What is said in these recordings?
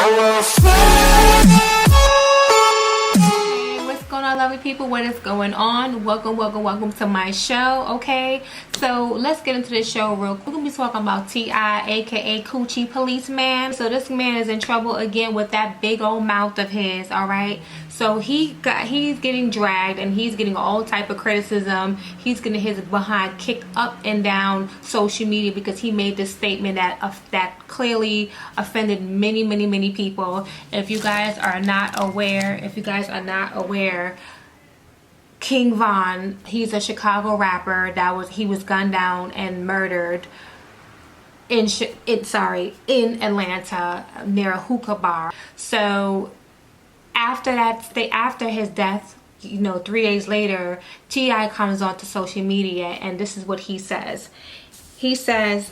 What's going on, lovely people? What is going on? Welcome to my show. Okay, so let's get into this show real quick. We're gonna be talking about T.I, aka Coochie Policeman. So this man is in trouble again with that big old mouth of his. All right, so he's getting dragged and he's getting all type of criticism. He's getting his behind kicked up and down social media because he made this statement that clearly offended many people. If you guys are not aware, King Von, he's a Chicago rapper he was gunned down and murdered in Atlanta near a hookah bar. So after his death, 3 days later, T.I comes onto social media and this is what he says. He says,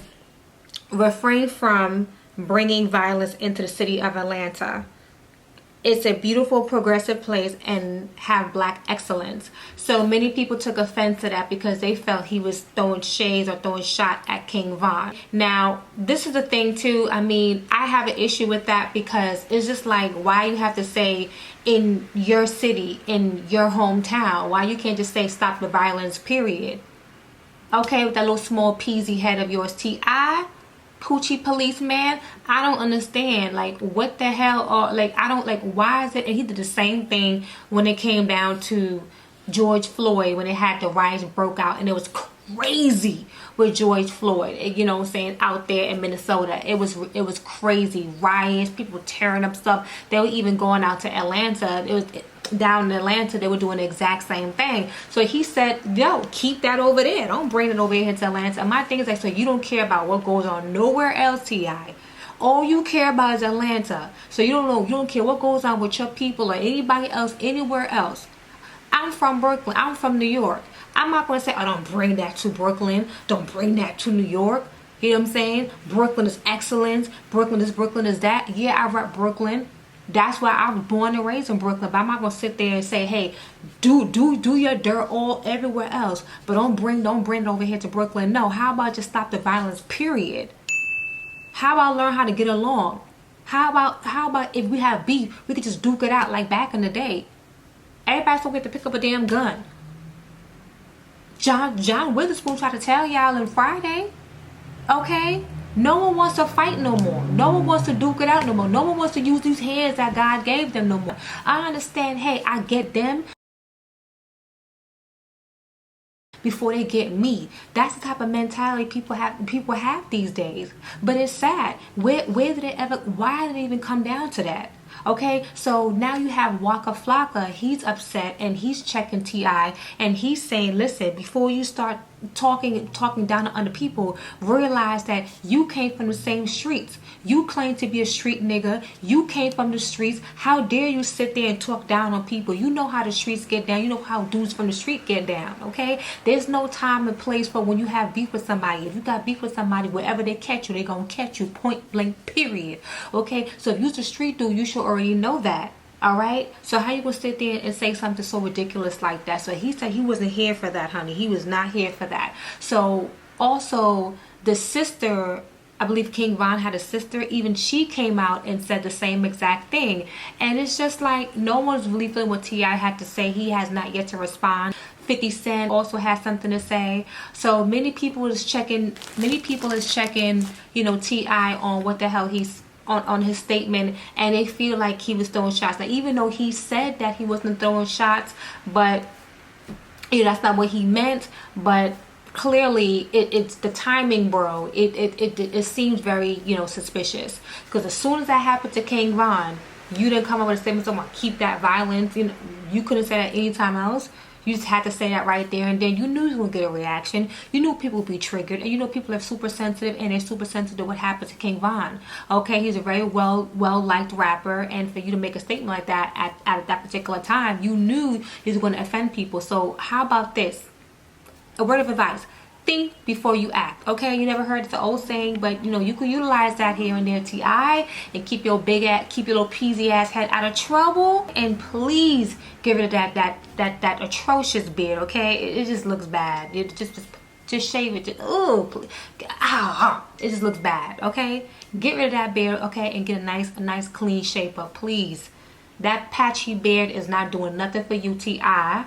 refrain from bringing violence into the city of Atlanta. It's a beautiful progressive place and have black excellence. So many people took offense to that because they felt he was throwing shades or throwing shot at King Von. Now, this is the thing too. I mean, I have an issue with that because it's just like, why you have to say in your city, in your hometown? Why you can't just say stop the violence, period? Okay, with that little small peasy head of yours, T.I, Coochie Policeman, I don't understand, like, what the hell, or like, I don't, like, why is it? And he did the same thing when it came down to George Floyd, when it had the riots broke out, and it was crazy with George Floyd, you know what I'm saying, out there in Minnesota. It was crazy, riots, people tearing up stuff. They were even going out to Atlanta. It was down in Atlanta, they were doing the exact same thing. So he said, yo, keep that over there, don't bring it over here to Atlanta. And my thing is like, so you don't care about what goes on nowhere else, T.I. All you care about is Atlanta. So you don't care what goes on with your people or anybody else anywhere else. I'm from Brooklyn, I'm from New York. I'm not going to say, oh, don't bring that to Brooklyn, don't bring that to New York. You know what I'm saying? Brooklyn is excellence, Brooklyn is that. Yeah, I rep Brooklyn. That's why I was born and raised in Brooklyn. But I'm not gonna sit there and say, hey, do your dirt all everywhere else, but don't bring it over here to Brooklyn. No, how about just stop the violence, period? How about learn how to get along? How about if we have beef, we could just duke it out like back in the day. Everybody's gonna get to pick up a damn gun. John Witherspoon tried to tell y'all on Friday, okay? No one wants to fight no more. No one wants to duke it out no more. No one wants to use these hands that God gave them no more. I understand, hey, I get them before they get me. That's the type of mentality people have these days. But it's sad. Why did it even come down to that? Okay, so now you have Waka Flocka. He's upset and he's checking T.I and he's saying, listen, before you start talking down to other people, realize that you came from the same streets. You claim to be a street nigga. You came from the streets. How dare you sit there and talk down on people? You know how the streets get down. You know how dudes from the street get down, okay? There's no time and place for when you have beef with somebody. If you got beef with somebody, wherever they catch you, they're gonna catch you, point blank, period. Okay, so if you're a street dude, you should already know that. All right, so how you gonna sit there and say something so ridiculous like that? So he said he wasn't here for that, honey. He was not here for that. So also the sister, I believe King Von had a sister, even she came out and said the same exact thing. And it's just like no one's really feeling what T.I had to say. He has not yet to respond. 50 Cent also has something to say. So many people is checking, T.I on what the hell he's on his statement, and they feel like he was throwing shots. Now, even though he said that he wasn't throwing shots, but that's not what he meant. But clearly, it's the timing, bro. It seems very suspicious, because as soon as that happened to King Von, you didn't come up with a statement saying, keep that violence. You couldn't say that anytime else. You just had to say that right there, and then you knew you were going to get a reaction. You knew people would be triggered, and people are super sensitive, and they're super sensitive to what happened to King Von. Okay, he's a very well-liked rapper, and for you to make a statement like that at that particular time, you knew he was going to offend people. So how about this? A word of advice. Think before you act. Okay, you never heard the old saying, but you can utilize that here and there, T.I, and keep your little peasy ass head out of trouble, and please give it that atrocious beard. Okay, it just looks bad. It just Just shave it. Just, ooh, it just looks bad. Okay, get rid of that beard. Okay, and get a nice clean shape up, please. That patchy beard is not doing nothing for you, T.I.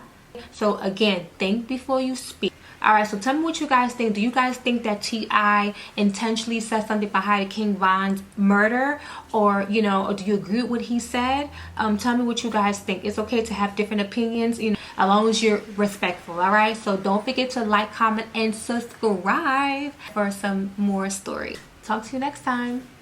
So again, think before you speak. Alright, so tell me what you guys think. Do you guys think that T.I intentionally said something behind King Von's murder? Or, you know, or do you agree with what he said? Tell me what you guys think. It's okay to have different opinions, you know, as long as you're respectful, alright? So don't forget to like, comment, and subscribe for some more stories. Talk to you next time.